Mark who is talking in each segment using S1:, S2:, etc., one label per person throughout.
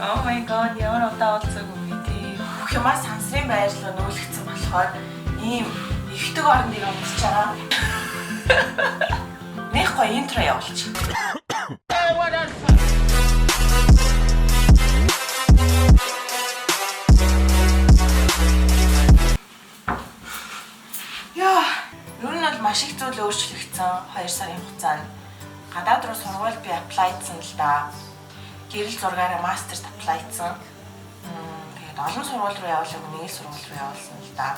S1: Oh my god, ямар удаа уулзаг юм бэ тий. Бүх юмаа сансрын байрлал нүүлгдсэн болохоор ийм ихдэг орныг амтчаа. Нэх гоё интро явуулчих. Яа, ер нь бол маш их зүйл өөрчлөгдсөн 2 сарын хугацаанд. Гадаад руу сургууль би аплайдсан л да. Гэрэл зургаараа мастерт аплайдсан. Тэгээд олон сургууль руу явуулаагүй, нэг л сургууль руу явуулсан л да.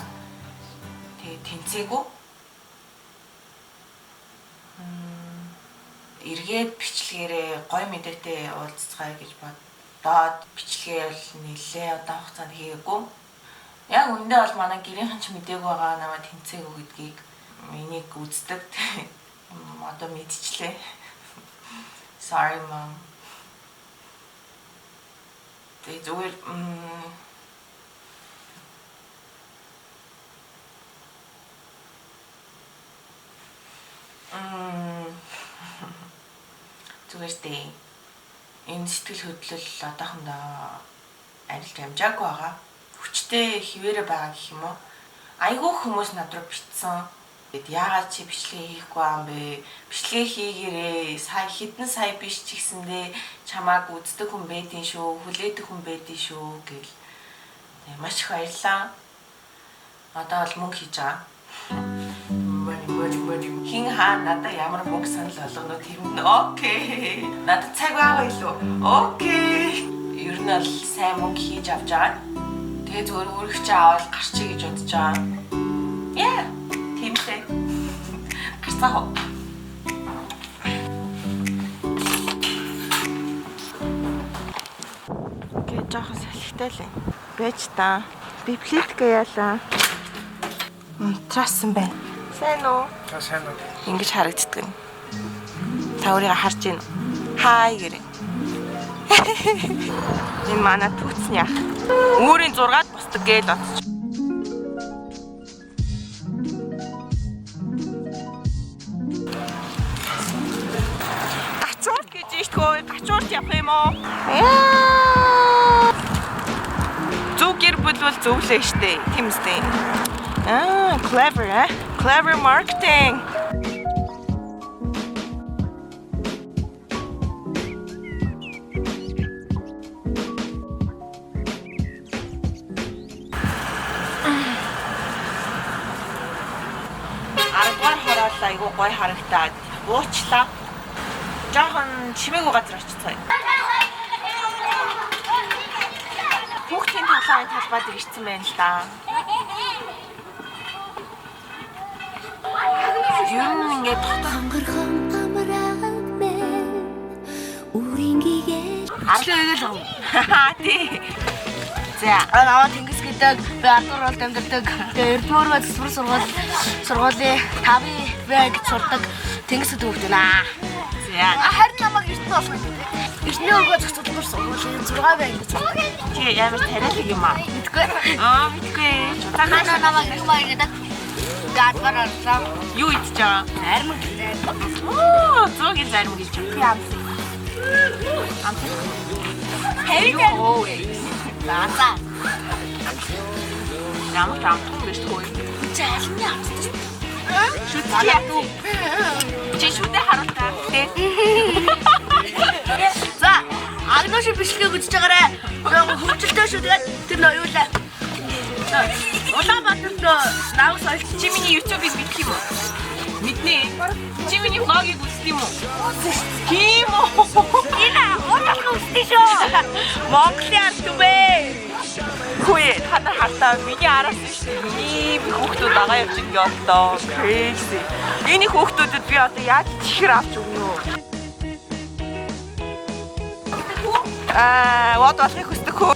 S1: Тэгээд тэнцээгүй. Эргээд бичлэгээрээ гоё мэдээтэй уулзцгаая гэж бодоод бичлэгээ бол нэлээ удаан хугацаанд хийгээгүй. Яг үндэ бол манай гэрийнхэн ч мэдээгүй байгаа намайг тэнцээгүй гэдгийг энийг үздэг. Одоо мэдчихлээ. Sorry mom. Тэгээ зүгээр зүгээр дээ. Энэ сэтгэл хөдлөл одоохондоо арилж амжаагүй байгаа. Хүчтэй хിവэрэ байгаа гэх юм уу? Айгүй хүмүүс над руу битсэн. Яагаад чи бичлэгээ хийхгүй юм бэ? Бичлэгээ хийгээрээ хэдэн сая биш ч гэсэндээ чамааг үздэг хүн байдин шүү, хүлээдэг хүн байдин шүү гэл. Маш их баярлалаа. Одоо бол мөнгө хийж байгаа. Хин хаа надад ямар мөнгө санал болгоно тэр нь окей. Надад цаг байгаа илүү. Окей. Ер нь бол сайн мөнгө хийж авч байгаа. Тэгээ зүгээр өөрөөх чи аваад гарчий гэж бодож байгаа. Яа. Тэмтэй. Гарцаа. Гэ жоохон салхитай л юм. Бэж та. Библиотека яалаа. Трассан байна. Сайн уу?
S2: Сайн уу.
S1: Ингэж харагддаг нь. Та өөрийгөө харж гин. Хай гэрээ. Энэ манай түүцний ах. Өөрийн 6-ад босдог гээл оцч. Гачуурт гэж ийшгүй. Гачуурт явах юм уу? Зүг гэр бүл бол зөвлөө штэ. Тийм үстэй. Clever, eh? Clever marketing. Аргаар хороолаа айгуу гой харагтаад уучлаа. Жохон чимээгүй газар очицгаая. Хүүхдийн талааны талбайд ирсэн байна л да. Юм ингээд
S3: хангэрхэн амраад мэн үрингийн
S1: арчлаа өгөл. Тий. За,
S4: аваа тэнгис гэдэг би ардуур бол амьдардаг. Тэгээ Эрдмөр ба засвар сургуулийн 5-ын бэ гэж сурдаг тэнгисэд хөвгдөн аа.
S1: за.
S4: Харин намайг эрдэнэ болгох гэдэг. Эрдэнэ өгөө засвар сургуулийн 6 бэ гэж сурдаг.
S1: Тий, ямар тариалаг юм аа.
S4: Мэдгүй.
S1: Мэдгүй.
S4: Танаа намайг юм аа гэдэг. Гадвар орлоо.
S1: Юу идэж байгаа?
S4: Армаг гэдэг.
S1: Оо, зоогийн зарим гэж байна. Амт. Хэвээ.
S4: Зааса.
S1: Ямар амтхан биш тгүй.
S4: Залны амт.
S1: Шүтээ. Чи шүтээ харуултаа. Тэ.
S4: За, агноши бичлэгээ үзэж байгаарай. Нөгөө хөвчлөлтөө шүү. Тэгээд тэр нөө юу лээ. Улаанбаатарт наав соёл
S1: Чи миний YouTube-ыг мэдэх юм уу? Мэднэ. Чи миний влогийг үздэг юм уу? Тийм үү?
S4: энэ отох үстэй шүү.
S1: Монголын ард түбэ. Хөөе, та нар хартаа миний араас шүү. Миний хүүхдүүд байгаа явж ингээ одоо crazy. Эний хүүхдүүдэд би одоо яаж чихэр авч өгнө үү? What болохыг хүсдэг хөө?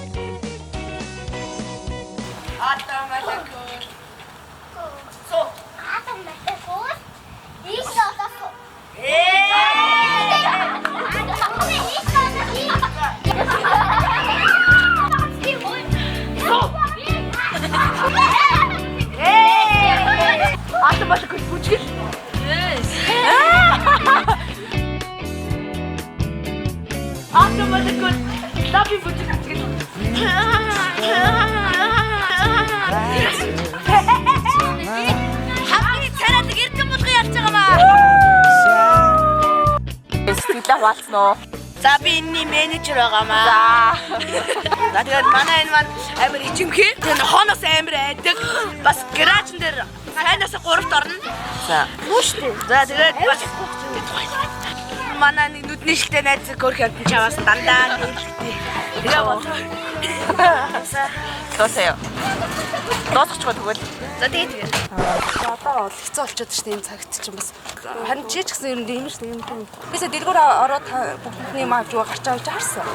S4: За би бүжиг хатгийг. Хамгийн цараад эрдэм болгоо ярьж байгаа маа.
S1: Сэтгэлээ хуваалцсан уу?
S4: За би энэний менежер байгаамаа. За тэгээд манай энэ маань амар ичимхээ. Тэгээд хооноос амар айдаг. Бас гаражн дээр сайнаас 3-т орно.
S1: За.
S4: Муу штэ. За тэгээд бас манай нэг нүдний шилтэй найз гөрх явдсан чаваас дандаа нээлттэй. Тэгээ болоо.
S1: Тоосоо. Доосчихгүй тэгвэл.
S4: За тэгээд.
S2: Одоо бол хэцүү болчиход штэ энэ цагт чинь бас харин чи ч гэсэн ер нь юм штэ юм. Бисээ дэлгүүр ороод бүгдний маавж гарч байгаа чи харсан.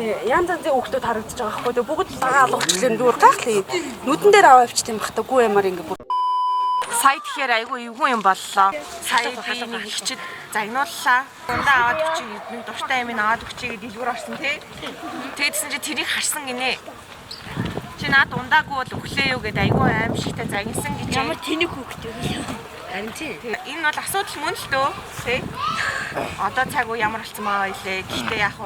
S2: Тий. Янз янзын хүүхдүүд харагдаж байгаа байхгүй. Тэгээ бүгд дагаа алгуулчлаа зүгээр гайхлаа. Нүдэн дээр аваа авчт юм бах та гүү ямаар ингэ.
S1: Сая тэгэхээр айгүй эвгүй юм боллоо. Сая би нэг ихчэд загнууллаа. Ундаа аваад өчиг нэг дуртай юм аваад өчигээ дэлгүүр орсон тий. Тэгээдсэн чи тэрийг харсан гинэ. Чи наад ундаагүй бол өглөө юу гэдээ айгүй аимшигтай загнасан гэж.
S4: Ямар тэнэг хүүхдээ вэ? Харин тий.
S1: Энэ бол асуудал мөн л дөө тий. Одоо цаг уу ямар болцсон маа байлээ. Гэхдээ яг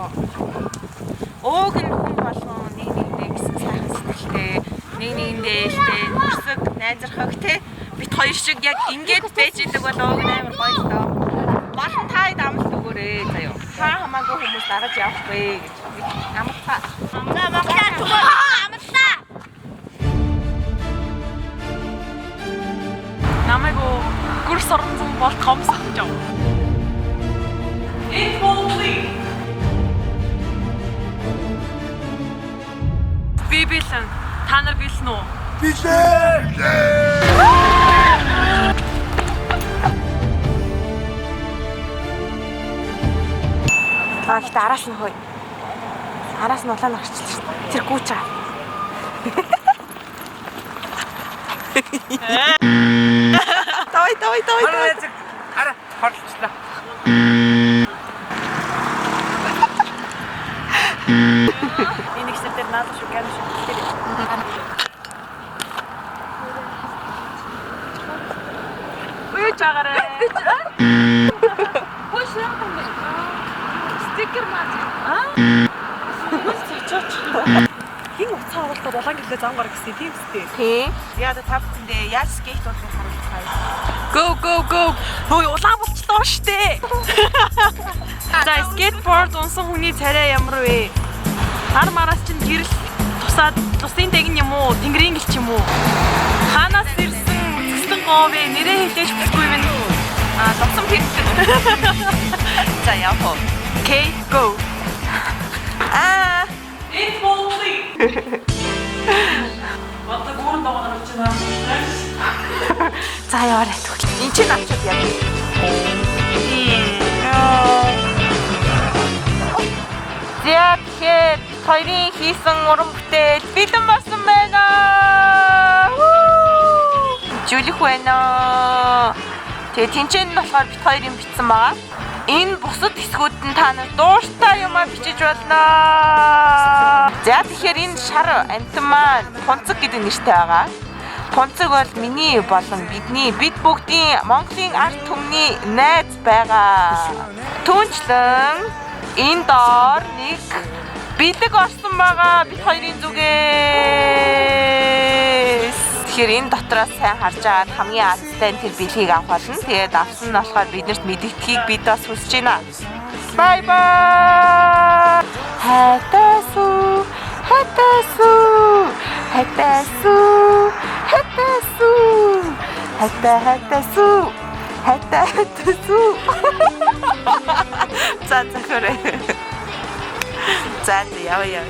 S1: ууг нь хүн болгон нэг гэсэн сайхан сэтгэлтэй нэг нэгэндээ илтэй нүрсэг найзрахаг тий. Бит хоёр шиг яг ингэж байж идэг бол ууг нь амар гоё л доо. Болон таад амлт өгөөрэй заяа. Та хамаагүй хүмүүс дагаж явахгүй гэж амлтаа.
S4: За багтаа түгөө амлаа.
S1: Намайг гүр соронзон бол комсохж яв. Бибилэн та нар гэлнэ үү? Гэхдээ араас нь хөөе. Араас нь улаан гарчлаа шүү дээ. Тэр гүүч аа. Давай. Ара, хорлцлаа. Энийг сэтэр надад шүү гэнэ шүү. Үгүй чагараа. Стикер маа. Хин уцаа оролдоод улаан гэлээ зам гарах гэсэн тийм үстэй. Тийм. Яа да тавцэндээ яаж скейт болох харуулцгаая. Go. Хөөе улаан болчлоо штэ. За скейтборд унсан хүний царай ямар вэ? Хар мараас чинь гэрэл тусаад тусын дэгэн юм уу? Тэнгэрийн гэл ч юм уу? Ханаас ирсэн цэцэн говь нэрээ хэлээж бүхгүй юм. Ловсон хэлсэн. За яваа. Okay, go. It's Molly. Батаг гурван дагавар авч байна. За яваарай тэгвэл. Энд чинь авчаад яа. Тэгэхээр хоёрын хийсэн уран бүтээл бэлэн болсон байна. Жүлэх байна. Тэгээ тэнцэн нь болохоор бит хоёрын бичсэн байгаа. Энэ бусад хэсгүүд нь та нар дууштай юмаа бичиж болно. За тэгэхээр энэ шар амтан маань Пунцэг гэдэг нэртэй байгаа. Пунцэг бол миний болон бид бүгдийн Монголын ард түмний найз байгаа. Түүнчлэн энэ доор нэг бэлэг орсон байгаа бид хоёрын зүгээс. Тэгэхээр энэ дотроос сайн харж агаад хамгийн азтай тэр бэлгийг авах болно. Тэгээд авсан нь болохоор биднэрт мэдгэдгийг бид бас хүсэж байна. Bye bye. Хатасу. За захаарай. За яа.